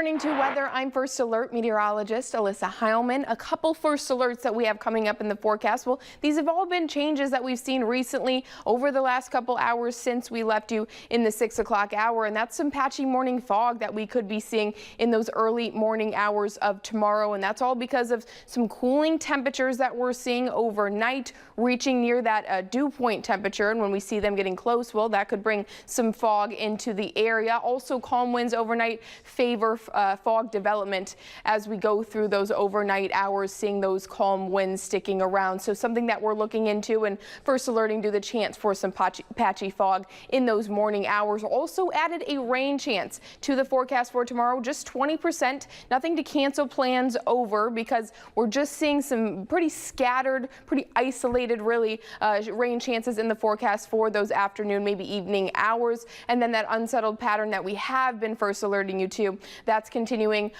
Turning to weather, I'm First Alert meteorologist Alyssa Heilman. A couple first alerts that we have coming up in the forecast. Well, these have all been changes that we've seen recently over the last couple hours since we left you in the 6 o'clock hour. And that's some patchy morning fog that we could be seeing in those early morning hours of tomorrow. And that's all because of some cooling temperatures that we're seeing overnight, reaching near that dew point temperature. And when we see them getting close, well, that could bring some fog into the area. Also, calm winds overnight favor fog development as we go through those overnight hours, seeing those calm winds sticking around. So something that we're looking into and first alerting to the chance for some patchy fog in those morning hours. Also added a rain chance to the forecast for tomorrow, just 20%. Nothing to cancel plans over because we're just seeing some pretty scattered, pretty isolated really rain chances in the forecast for those afternoon, maybe evening hours. And then that unsettled pattern that we have been first alerting you to, that's continuing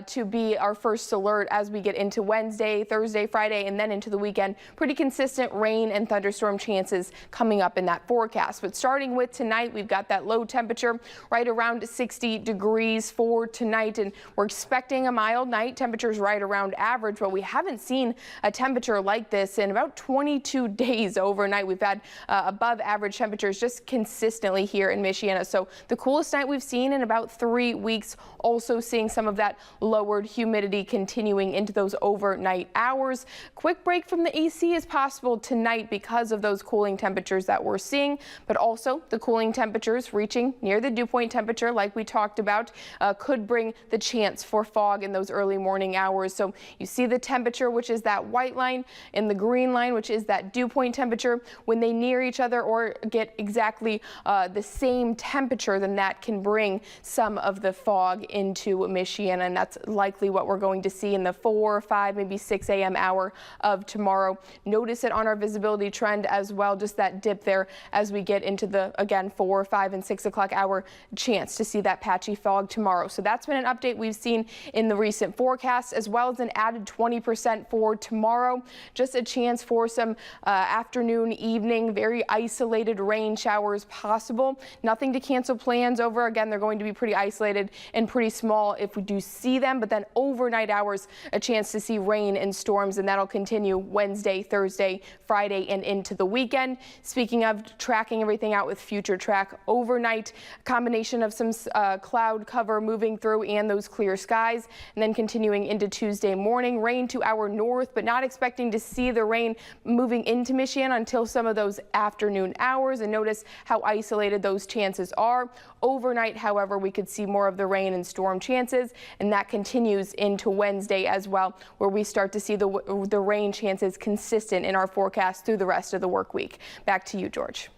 to be our first alert as we get into Wednesday, Thursday, Friday, and then into the weekend. Pretty consistent rain and thunderstorm chances coming up in that forecast. But starting with tonight, we've got that low temperature right around 60 degrees for tonight, and we're expecting a mild night. Temperatures right around average, but we haven't seen a temperature like this in about 22 days overnight. We've had above average temperatures just consistently here in Michiana. So the coolest night we've seen in about 3 weeks. Also seeing some of that lowered humidity continuing into those overnight hours. Quick break from the AC is possible tonight because of those cooling temperatures that we're seeing, but also the cooling temperatures reaching near the dew point temperature like we talked about could bring the chance for fog in those early morning hours. So you see the temperature, which is that white line, and the green line, which is that dew point temperature. When they near each other or get exactly the same temperature, then that can bring some of the fog into Michiana, and that's likely what we're going to see in the 4, 5, maybe 6 a.m. hour of tomorrow. Notice it on our visibility trend as well, just that dip there as we get into the, again, 4, 5, and 6 o'clock hour chance to see that patchy fog tomorrow. So that's been an update we've seen in the recent forecast, as well as an added 20% for tomorrow. Just a chance for some afternoon, evening, very isolated rain showers possible. Nothing to cancel plans over. Again, they're going to be pretty isolated and pretty small if we do see them, but then overnight hours, a chance to see rain and storms, and that'll continue Wednesday, Thursday, Friday, and into the weekend. Speaking of tracking everything out with Future Track, overnight combination of some cloud cover moving through and those clear skies, and then continuing into Tuesday morning, rain to our north, but not expecting to see the rain moving into Michiana until some of those afternoon hours. And notice how isolated those chances are. Overnight, however, we could see more of the rain and storm chances, and that continues into Wednesday as well, where we start to see the rain chances consistent in our forecast through the rest of the work week. Back to you, George.